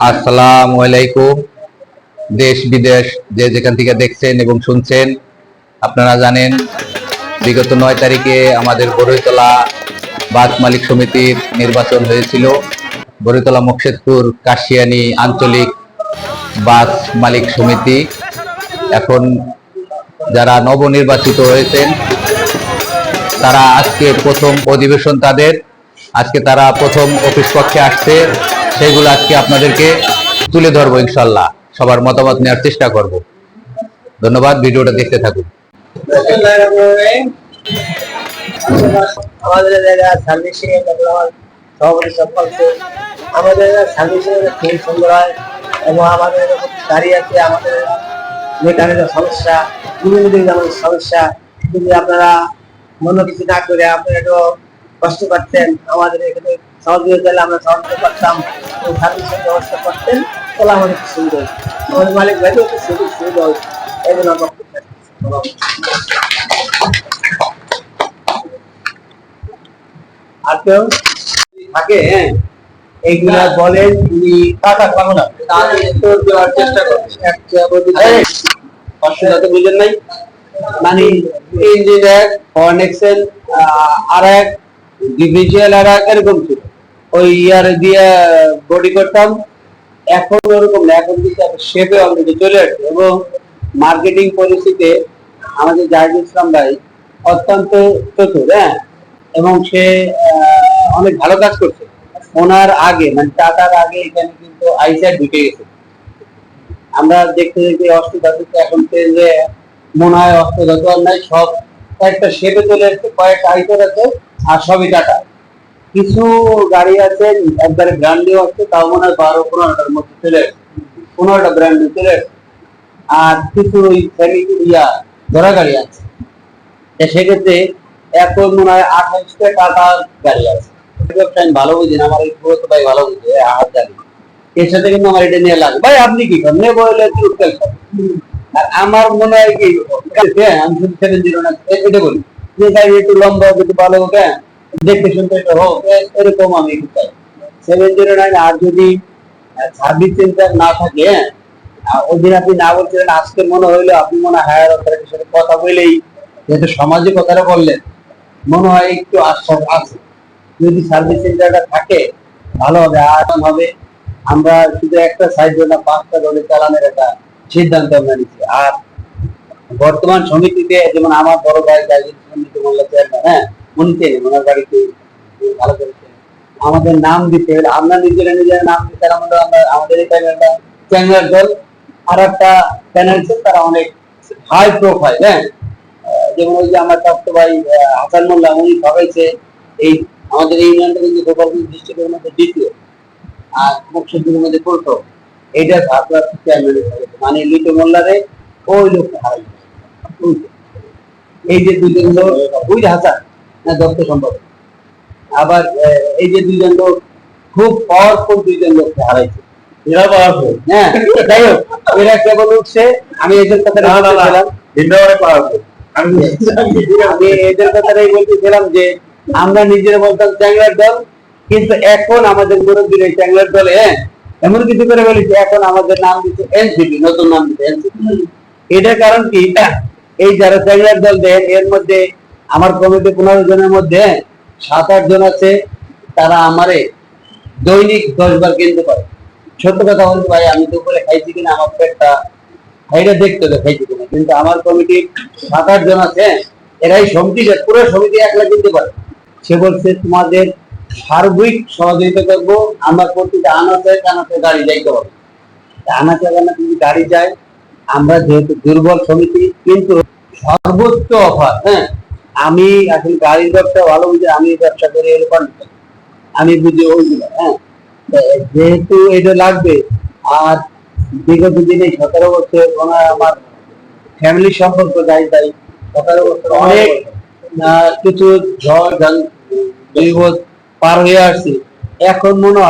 আসসালামু আলাইকুম। দেশ বিদেশ যে যেখান থেকে দেখছেন এবং শুনছেন, আপনারা জানেন বিগত 9 তারিখে আমাদের বড়ইতলা বাস মালিক সমিতির নির্বাচন হয়েছিল। বড়ইতলা মকসেদপুর কাশিয়ানী আঞ্চলিক বাস মালিক সমিতি এখন যারা নবনির্বাচিত হয়েছেন তারা আজকে প্রথম অধিবেশন, আজকে তারা প্রথম অফিস কক্ষে আসছে। সেগুলো আজকে আপনাদেরকে তুলে ধরবো ইনশাল্লাহ। সবার মতামত নেওয়ার চেষ্টা করব। ধন্যবাদ, ভিডিওটা দেখতে থাকুন। আমাদের সার্ভিসিং সভাপতি সম্পর্কে আমাদের সার্ভিসিং খুব সুন্দর হয় এবং আমাদের গাড়ি আছে, আমাদের মেকানিকের সমস্যা, বিভিন্ন ধরনের সমস্যা যদি আপনারা মনে কিছু না করে আপনারা একটু কষ্ট করতেন, আমাদের এখানে সহযোগিতা দিলে আমরা সহযোগিতা করতাম, সার্ভিসিং ব্যবস্থা করতেন, তাহলে আমাদের খুব সুন্দর, আমাদের মালিক ভাইও খুব সুন্দর সুবিধা হয়েছে। এই জন্য আমরা আর কেউ থাকে এইগুলা বলেন উনি টাকা পাবো না দেওয়ার চেষ্টা করবেন। অসুবিধা তো বুঝেন নাই, মানে ইঞ্জিনিয়ার ফরেন এক্সেল আর এক ডিভিজিয়াল আর এক এরকম ছিল, ওই ইয়ার দিয়ে বডি করতাম। এখন ওরকম না, এখন কিন্তু শেপে অলরেডি চলে আসছে এবং মার্কেটিং পলিসিতে আমাদের জাহিদুল ইসলাম ভাই অত্যন্ত চতুর, এবং সে অনেক ভালো কাজ করছে। ওনার আগে মানে টাকার আগে এখানে কিন্তু আইসার ঢুকে গেছে। আমরা দেখতে দেখতে অষ্টধাতুতে এখন যে মনে হয় অষ্টধাতু আর নাই, সব একটা শেপে চলে আসছে, কয়েকটা আইসার আছে আর সবই টাকা। কিছু গাড়ি আছে একবারে ব্র্যান্ডেও আছে, তাও মনে হয় 12-15টার মধ্যে চলে আসছে, 15টা ব্র্যান্ডে চলে আসছে। আর কিছু ওই ধরা গাড়ি আছে, সেক্ষেত্রে এখন মনে হয় 28টা টাকার গাড়ি আছে। ভালো বুঝেন, আমার এই পুরো ভাই ভালো বুঝে আমার জানি, এর সাথে কিন্তু আমার এটা নিয়ে লাগে। ভাই আপনি কি করেন বলে আর আমার মনে হয় কি আমি শুধু 709 এটা বলি যে গাড়ি একটু লম্বা হোক, একটু ভালো হোক, দেখতে শুনতে একটু হোক, এরকম আমি একটু চাই 709। আর যদি সার্ভিস সেন্টার না থাকে, ওই দিন আপনি না বলছিলেন, আজকে মনে হইলো আপনি মনে হয় হায়ার অথরিটির সাথে কথা বলেই যেহেতু সমাজে কথাটা বললেন, মনে হয় একটু আশ্বাস আছে। যদি সার্ভিস সেন্টারটা থাকে ভালো হবে, আরাম হবে। আমরা শুধু একটা সাইড না 5টা দলে চালানোর একটা সিদ্ধান্ত আমরা নিচ্ছি। আর বর্তমান সমিতিতে যেমন আমার বড় ভাই সমিতি মোল্লা চেয়ারম্যান, উনি চেনেন, ওনার বাড়িতে ভালো করেছে। আমাদের নাম দিতে হলে আমরা নিজেরা নাম দিতে, আমরা আমাদের এই প্যানেলটা চ্যাংড়ার দল, আর একটা প্যানেল তারা অনেক হাই প্রোফাইল, যেমন ওই যে আমার তপ্ত ভাই হাসান মোল্লা, উনি ভাবাইছে এই আমাদের এই ইউনিয়নটা কিন্তু গোপালগঞ্জ ডিস্ট্রিক্টের মধ্যে দ্বিতীয় আর মুকসুদপুরের মধ্যে প্রথম। এইটা ভারপ্রাপ্ত চেয়ারম্যান মানে লিটু মোল্লারে ওই লোকটা হারাই। এই যে দুজন লোক, ওই হাসান না দত্ত সম্ভব, আবার এই যে দুজন লোক খুব পাওয়ারফুল, দুইজন লোককে হারাইছে। এরা পাওয়ারফুল, যাই হোক, এরা কেবল উঠছে। আমি এদের কথা আমি এদের কথাটাই বলতেছিলাম যে আমরা নিজেরা বলতাম চ্যাংড়ার দল, কিন্তু এখন আমাদের মুরব্বীর এই চ্যাংড়ার দলে এমন কিছু করে বলেছে, এখন আমাদের নাম দিচ্ছে এনসিপি, নতুন নাম দিচ্ছে এনসিপি। এটার কারণ কি, এই যারা চ্যাংড়ার দল দেন, এর মধ্যে আমার কমিটি 15 জনের মধ্যে 7-8 জন আছে, তারা আমারে দৈনিক 10 বার কিনতে পারে। সত্য কথা বলতে ভাই, আমি দুপুরে খাইছি কিনা, আমার পেটটা এটা দেখতে হবে খাইছি কিনা। কিন্তু আমার কমিটি 7-8 জন আছে, এরাই সমিতি, পুরো সমিতি একলা কিনতে পারে। সে বলছে তোমাদের সার্বিক সহযোগিতা করবো, আমার প্রতিটা আনাচে কানাচে গাড়ি যাইতে হবে। আনাচে কানাচে যদি গাড়ি যায়, আমরা যেহেতু দুর্বল সমিতি, কিন্তু সর্বোচ্চ অফার, আমি আসলে গাড়ির ব্যবসা ভালো বুঝি, আমি ব্যবসা করি এরকম, আমি বুঝি ওইগুলো, যেহেতু এটা লাগবে। আর বিগত দিনে 17 বছর আমার ফ্যামিলি সম্পর্ক যাই তাই 17 বছর অনেক কিছু ঝড় বিপদ পার হয়ে আসছি। এখন মনে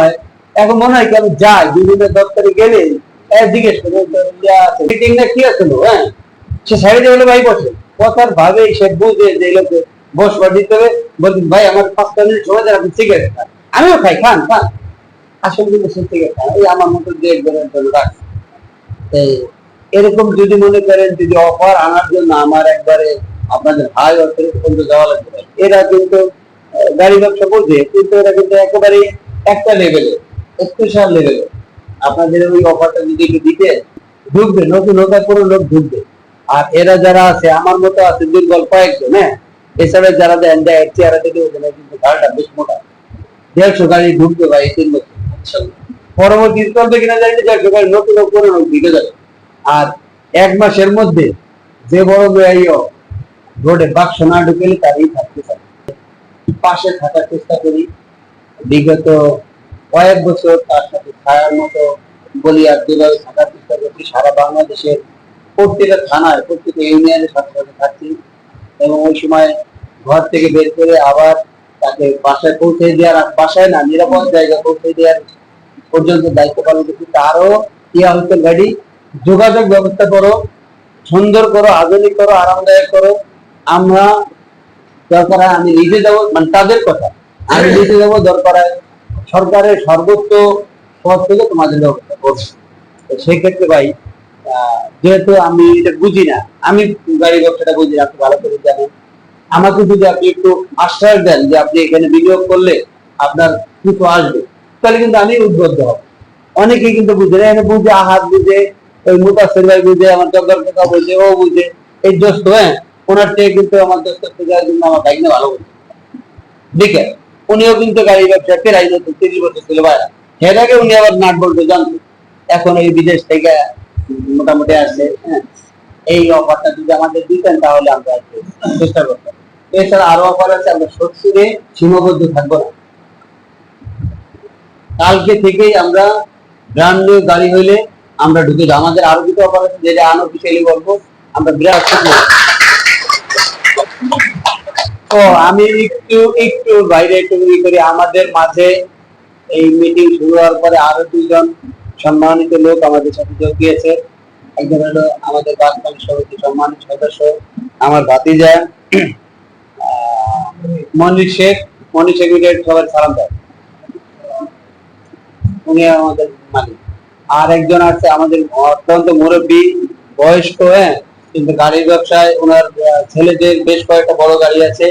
হয় কি আমি যাই বিভিন্ন দপ্তরে গেলে জিজ্ঞেস করি মিটিং না কি আছে, সে সাইডে হলে ভাই বসে, কথার ভাবে সে বুঝে যে লোকে বসবার দিতে হবে। বলছি ভাই আমার 5 মিনিট সময় দেন, আপনি সিগারেট খান, আমিও খাই, খান খান। আসলে কিন্তু সত্যি কথা, এই আমার মতো যে একজনের জন্য রাখছে। এই এরকম যদি মনে করেন, যদি অফার আনার জন্য আমার একবারে আপনাদের হাই অথরিটি পর্যন্ত যাওয়া লাগবে, এরা কিন্তু গাড়ি ব্যবসা করছে, কিন্তু এরা কিন্তু একেবারে একটা লেভেলে, স্পেশাল লেভেলে আপনাদের ওই অফারটা যদি একটু দিতে, ঢুকবে, নতুন নতুন করে লোক ঢুকবে। আর এরা যারা আছে আমার মতো আছে দুর্বল কয়েকজন, হ্যাঁ, এছাড়া যারা দেন দেয় চেহারা থেকে ওদের কিন্তু গাড়িটা বেশ মোটা, 150 গাড়ি ঢুকবে ভাই এই 3 বছর। পরবর্তী চলবে কিনা জানি না, 150 গাড়ি নতুন করে ঢুকে যাবে। আর 1 মাসের মধ্যে যে বড় গাড়িও রোডে বাক্স না ঢুকেলে তারই থাকতে চায়। পাশে থাকার চেষ্টা করি, বিগত কয়েক বছর তার সাথে ছায়ার মতো বলিয়ার যেভাবে থাকার চেষ্টা করছি, সারা বাংলাদেশের প্রত্যেকটা থানায় প্রত্যেকটা ইউনিয়নের সাথে সাথে থাকছি, এবং ওই সময় ঘর থেকে বের করে আবার তাকে বাসায় পৌঁছে দেওয়ার, বাসায় না, নিরাপদ জায়গায় পৌঁছে দেওয়ার পর্যন্ত দায়িত্ব পালন করছি। তারও ইয়া হচ্ছে গাড়ি যোগাযোগ ব্যবস্থা করো, সুন্দর করো, আধুনিক করো, আরামদায়ক করো। আমরা দরকার হয় আমি নিজে যাবো, মানে তাদের কথা, আমি নিজে যাবো, দরকার হয় সরকারের সর্বোচ্চ পদ থেকে তোমাদের ব্যবস্থা করবো। তো সেই ক্ষেত্রে ভাই, যেহেতু আমি এটা বুঝি না, আমি গাড়ি ব্যবসাটা বুঝি না, আপনি ভালো করে জানেন, আমাকে যদি আপনি একটু আশ্বাস দেন যে আপনি এখানে বিনিয়োগ করলে আপনার কিছু আসবে, তাহলে কিন্তু আমি উদ্বুদ্ধ হব। অনেকে কিন্তু বুঝে না, এখানে বুঝে, আহাত বুঝে, ওই মুতাসির ভাই বুঝে, আমার জব্বার কথা বুঝে, ও বুঝে, এই দোস্ত, হ্যাঁ, ওনার থেকে কিন্তু আমার দোস্তের থেকে কিন্তু আমার ভাই ভালো বুঝে। দেখে উনিও কিন্তু গাড়ি ব্যবসা প্রায় 30 বছর ছিল ভাই, এর আগে উনি আবার নাট বলতে জানতো, এখন এই বিদেশ থেকে মোটামুটি আসছে, হ্যাঁ। এই অফারটা যদি আমাদের দিতেন তাহলে আমরা চেষ্টা করতাম। এছাড়া আরো অফার আছে, আমরা সত্যি সীমাবদ্ধ থাকবো না। কালকে থেকেই আমরা ব্র্যান্ড নিউ গাড়ি হইলে আমরা ঢুকে যাবো। আমাদের আরো কিছু অফার আছে, যেটা আনঅফিসিয়ালি বলবো, আমরা বিরাট ও আমি একটু একটু বাইরে একটু করি। আমাদের মাঝে এই মিটিং শুরু হওয়ার পরে আরো 2 জন সম্মানিত লোক আমাদের সাথে যোগ দিয়েছে। একজন হলো আমাদের বাস্তব সমিতির সম্মানিত সদস্য, আমার ভাতিজা মনির শেখ। মনির শেখ সবার সালাম দেয়, উনি আমাদের মালিক। আর একজন আছে আমাদের অত্যন্ত মুরব্বী, বয়স্ক, হ্যাঁ, কিন্তু গাড়ির ব্যবসায় ওনার ছেলেদের বেশ কয়েকটা বড় গাড়ি আছে।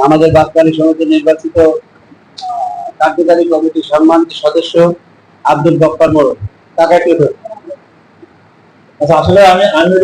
আমাদের বাগদানি সমিতির নির্বাচিত কার্যকারী কমিটির সম্মানিত সদস্য আব্দুল গফফার মোড়ক। তাকে একটু, আচ্ছা, আসলে আমি